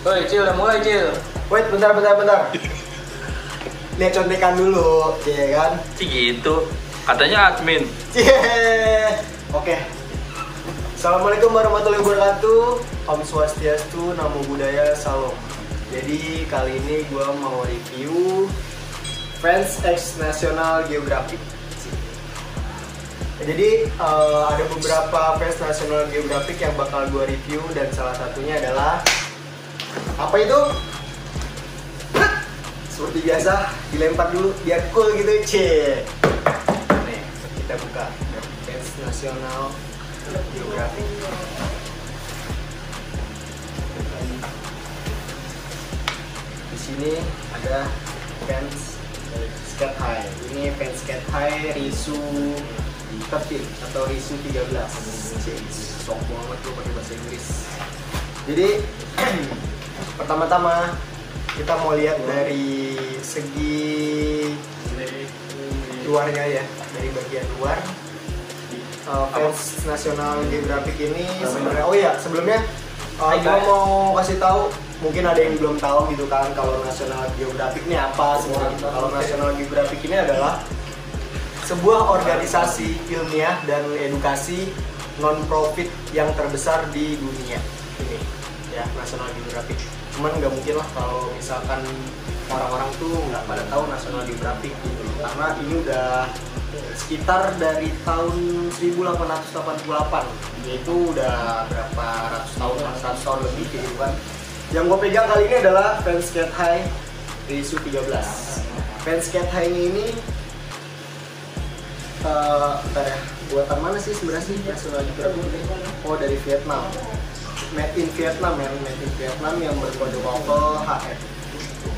Woi, Cil, udah mulai, Cil. Wait, bentar. Lihat contekan dulu, ya kan? Sih gitu. Katanya admin. Oke. Assalamualaikum warahmatullahi wabarakatuh. Om Swastiastu, Namo Buddhaya, Salam. Jadi kali ini gue mau review Friends X National Geographic. Jadi ada beberapa Friends National Geographic yang bakal gue review dan salah satunya adalah apa itu? Seperti biasa dilempar dulu biar cool gitu, Nih, kita buka Friends National Geographic. Di sini ada Friends Scat High. Ini Friends Scat High Risu 13 atau Risu 13. Sok banget lu pakai bahasa Inggris. Jadi pertama-tama kita mau lihat dari segi luarnya ya, dari bagian luar. Friends National Geographic ini sebenarnya, oh ya sebelumnya gue mau kasih tahu, mungkin ada yang belum tahu gitu kan, kalau National Geographic ini apa sebenarnya. Kalau National Geographic ini adalah sebuah organisasi ilmiah dan edukasi non-profit yang terbesar di dunia ini ya, National Geographic. Cuman nggak mungkin lah kalau misalkan orang-orang tuh nggak pada tahu National Geographic gitu, karena ini udah sekitar dari tahun 1888, yaitu udah berapa ratus tahun, 100 tahun lebih gitu kan. Yang gue pegang kali ini adalah Friends Scat High Risu 13. Friends Scat High ini bentar ya, buatan mana sih sebenarnya sih National Geographic? Oh, dari Vietnam. Made in Vietnam ya, made in Vietnam yang berkode waffle HF.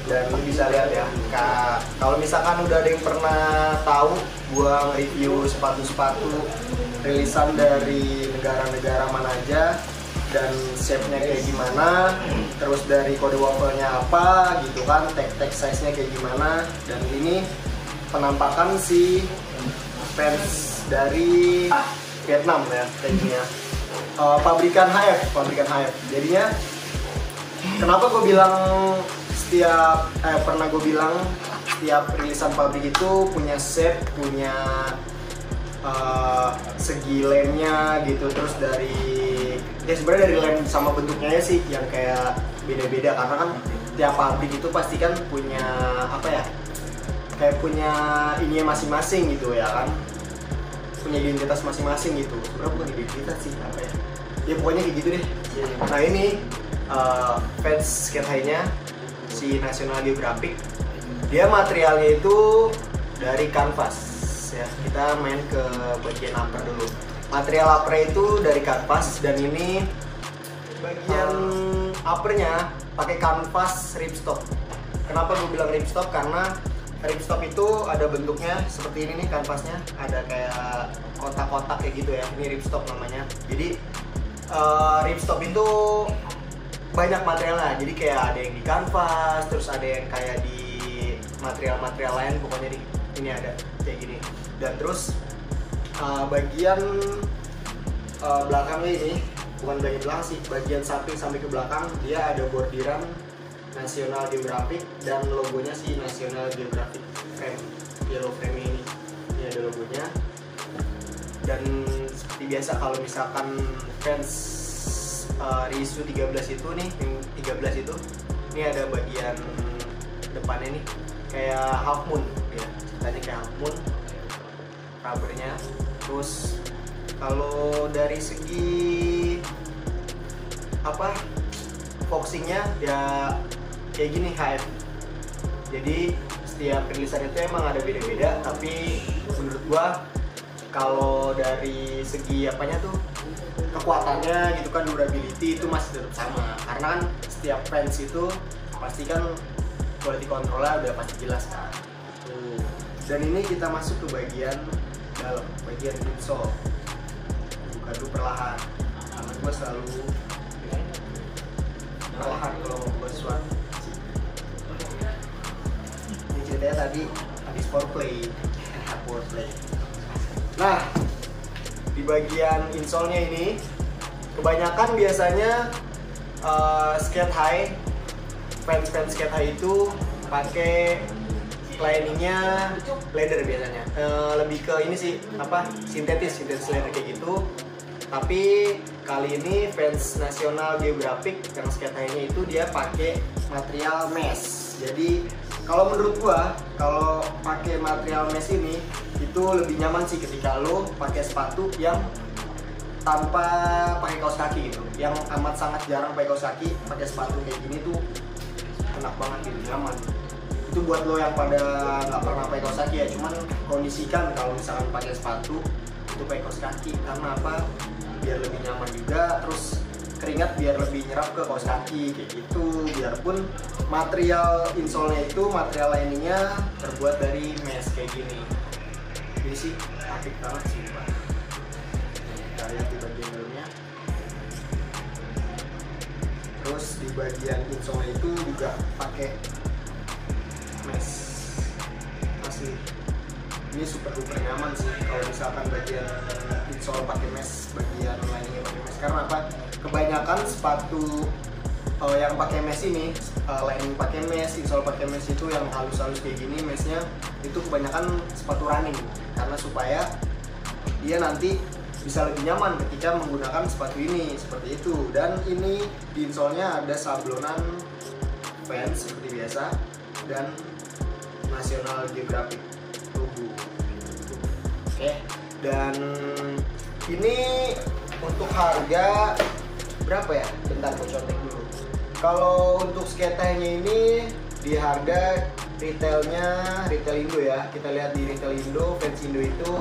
Dan lu bisa lihat ya, kalau misalkan udah ada yang pernah tahu gua nge-review sepatu-sepatu rilisan dari negara-negara mana aja dan shape-nya kayak gimana, terus dari kode waffle-nya apa gitu kan, tag size-nya kayak gimana, dan ini penampakan si fans dari Vietnam ya tagnya. Pabrikan HF. Jadinya kenapa gue bilang pernah gue bilang setiap rilisan pabrik itu punya shape, punya segi lemnya gitu, terus dari ya sebenarnya dari lem sama bentuknya sih yang kayak beda-beda, karena kan tiap pabrik itu pasti kan punya apa ya, kayak punya ininya masing-masing gitu ya kan, punya identitas masing-masing gitu. Sebenarnya bukan identitas sih, apa ya pokoknya kayak gitu deh. Nah ini Friends Scat High-nya si National Geographic, dia materialnya itu dari kanvas ya. Kita main ke bagian upper dulu. Material upper itu dari kanvas, dan ini bagian uppernya pakai kanvas ripstop. Kenapa gue bilang ripstop? Karena ripstop itu ada bentuknya seperti ini nih, kanvasnya ada kayak kotak-kotak kayak gitu ya. Ini ripstop namanya. Jadi ripstop itu banyak materialnya. Jadi kayak ada yang di kanvas, terus ada yang kayak di material-material lain. Pokoknya ini ada kayak gini. Dan terus bagian belakangnya ini, bukan bagian belakang sih, bagian samping sampai ke belakang dia ada bordiran National Geographic dan logonya si National Geographic frame, yellow frame ini ada logonya. Dan seperti biasa kalau misalkan fans Risu 13 itu nih, yang 13 itu, ini ada bagian depannya nih kayak half moon ya, ceritanya kayak half moon rubbernya. Terus kalau dari segi apa foxingnya ya kayak gini HF. Jadi setiap rilisan itu emang ada beda-beda, tapi menurut gua kalau dari segi apanya tuh, kekuatannya gitu kan, durability itu masih tetap sama, karena kan setiap fans itu pasti kan quality controlnya udah pasti jelas kan. Dan ini kita masuk ke bagian dalam, bagian insole. Buka dulu perlahan, karena gua selalu perlahan kalau mau buat sesuatu. Ini ceritanya tadi habis foreplay. Nah, di bagian insole-nya ini kebanyakan biasanya Scat High fans skate high itu pakai liningnya leather biasanya. Lebih ke ini sih apa sintetis leather kayak gitu. Tapi kali ini fans National Geographic yang skate high-nya itu dia pakai material mesh. Jadi kalau menurut gua kalau pakai material mesh ini itu lebih nyaman sih ketika lo pakai sepatu yang tanpa pakai kaos kaki gitu. Yang amat sangat jarang pakai kaos kaki, pakai sepatu kayak gini tuh enak banget gitu, nyaman. Itu buat lo yang pada nggak pernah pakai kaos kaki ya, cuman kondisikan kalau misalkan pakai sepatu itu pakai kaos kaki. Karena apa? Biar lebih nyaman juga, terus keringat biar lebih nyerap ke kaos kaki kayak gitu. Biarpun material insole-nya itu material liningnya terbuat dari mesh kayak gini. Ini sih apik banget sih Pak. Kita lihat di bagian dalamnya. Terus di bagian insole itu juga pakai mesh asli. Ini super duper nyaman sih kalau misalkan bagian insole pakai mesh, bagian liningnya pakai mesh. Karena apa? Kebanyakan sepatu yang pakai mesh ini, lining pakai mesh, insole pakai mesh itu yang halus-halus kayak gini meshnya itu kebanyakan sepatu running. Karena supaya dia nanti bisa lebih nyaman ketika menggunakan sepatu ini seperti itu. Dan ini di insole-nya ada sablonan fans seperti biasa dan National Geographic logo. Oke, dan ini untuk harga berapa ya? Bentar gue contek dulu. Kalau untuk skate high-nya ini di harga retailnya, retail Indo ya, kita lihat di retail Indo, fans Indo itu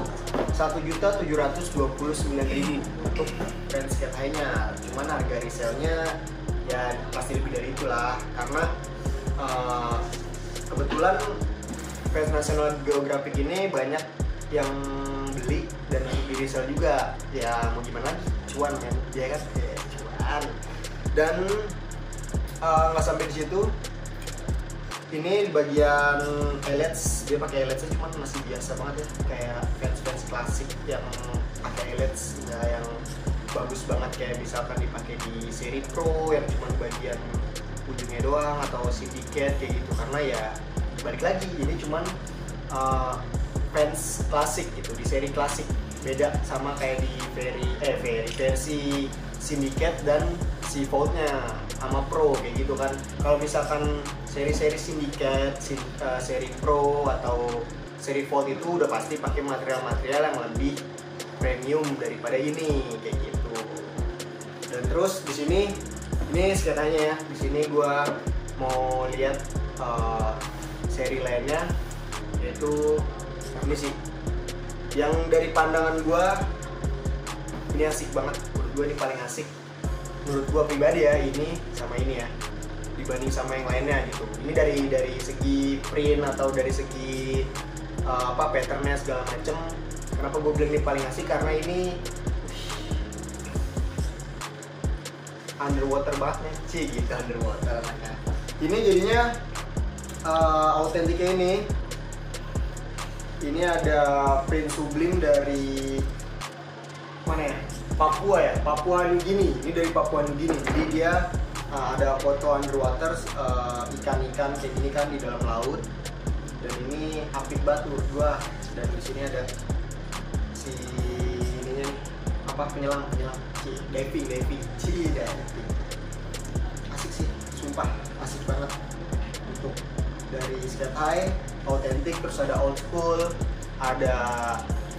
1.729.000 untuk fans skate high-nya. Cuman harga resellnya ya pasti lebih dari itulah, karena kebetulan fans National Geographic ini banyak yang beli dan di resell juga. Ya mau gimana lagi, cuan kan, ya kan, cuan. Dan nggak sampai di situ. Ini di bagian eyelets, dia pakai eyeletsnya cuman masih biasa banget ya, kayak fans klasik yang pakai eyelets, nggak yang bagus banget kayak misalkan dipakai di seri Pro yang cuma bagian ujungnya doang, atau syndicate kayak gitu. Karena ya balik lagi, ini cuman fans klasik gitu, di seri klasik. Beda sama kayak di versi syndicate dan si Fold-nya sama Pro kayak gitu kan. Kalau misalkan seri-seri syndicate, seri Pro atau seri Fold itu udah pasti pakai material-material yang lebih premium daripada ini kayak gitu. Dan terus di sini ini sekatanya ya, di sini gua mau lihat seri lainnya, yaitu ini sih yang dari pandangan gua ini asik banget. Menurut gua ini paling asik, menurut gua pribadi ya, ini sama ini ya, dibanding sama yang lainnya gitu. Ini dari segi print atau dari segi patternnya segala macem. Kenapa gue bilang ini paling asik? Karena ini underwater banget sih gitu, underwater anaknya. Ini jadinya autentiknya ini ada print sublim dari mana ya? Papua ya, Papua New Guinea. Ini dari Papua New Guinea. Jadi dia ada foto underwater ikan-ikan kayak gini kan di dalam laut. Dan ini apik banget menurut gua. Dan di sini ada si ininya nih, apa penyelam diving asik sih, sumpah asik banget. Untuk dari skate high autentik, terus ada old school, ada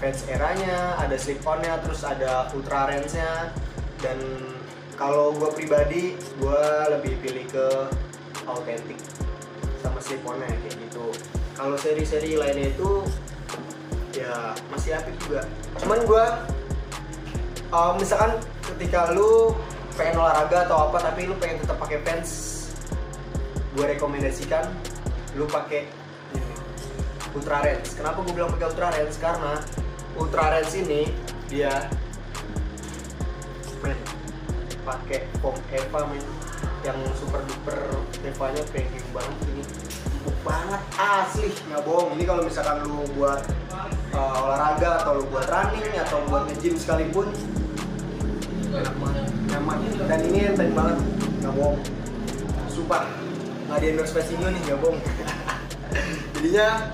fans eranya, ada slip on-nya, terus ada ultra range-nya. Dan kalau gue pribadi, gue lebih pilih ke autentik sama slip on-nya kayak gitu. Kalau seri-seri lainnya itu ya masih apik juga. Cuman gue misalkan ketika lu pengen olahraga atau apa tapi lu pengen tetap pakai fans, gue rekomendasikan lu pakai ultra range. Kenapa gue bilang pakai ultra range? Karena ultra range ini dia pakai foam Eva yang super duper Evanya premium banget. Ini empuk banget asli, nggak bohong. Ini kalau misalkan lu buat olahraga atau lu buat running atau buat nge-gym sekalipun enak banget, nyaman. Dan ini enteng banget, nggak bohong, sumpah nggak di endorse Vesino nih, nggak bohong. Jadinya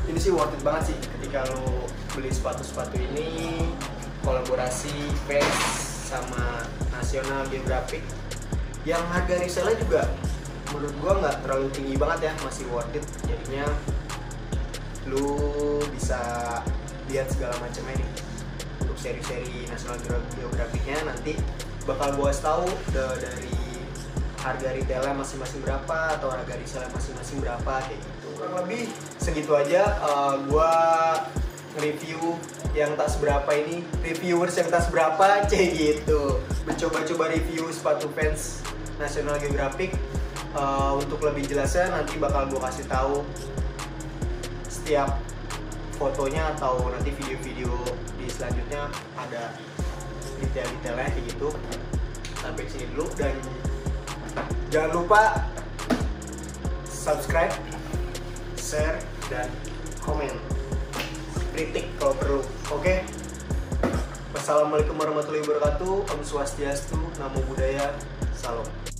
ini sih worth it banget sih ketika lo beli sepatu-sepatu ini kolaborasi Vans sama National Geographic yang harga resellnya juga menurut gua nggak terlalu tinggi banget ya, masih worth it. Jadinya lu bisa lihat segala macamnya nih. Untuk seri-seri National Geographic-nya nanti bakal gua kasih tahu dari harga retailnya masing-masing berapa atau harga resellnya masing-masing berapa kayak gitu. Kurang lebih segitu aja gua review yang tak seberapa ini, reviewers yang tak seberapa kayak gitu. Mencoba-coba review sepatu Vans National Geographic. Untuk lebih jelasnya nanti bakal gue kasih tahu setiap fotonya atau nanti video-video di selanjutnya ada detail-detailnya kayak gitu. Sampai sini dulu dan jangan lupa subscribe, share, dan komen, kritik kalau perlu. Oke? Wassalamualaikum warahmatullahi wabarakatuh. Om Swastiastu, Namo Buddhaya, Salam.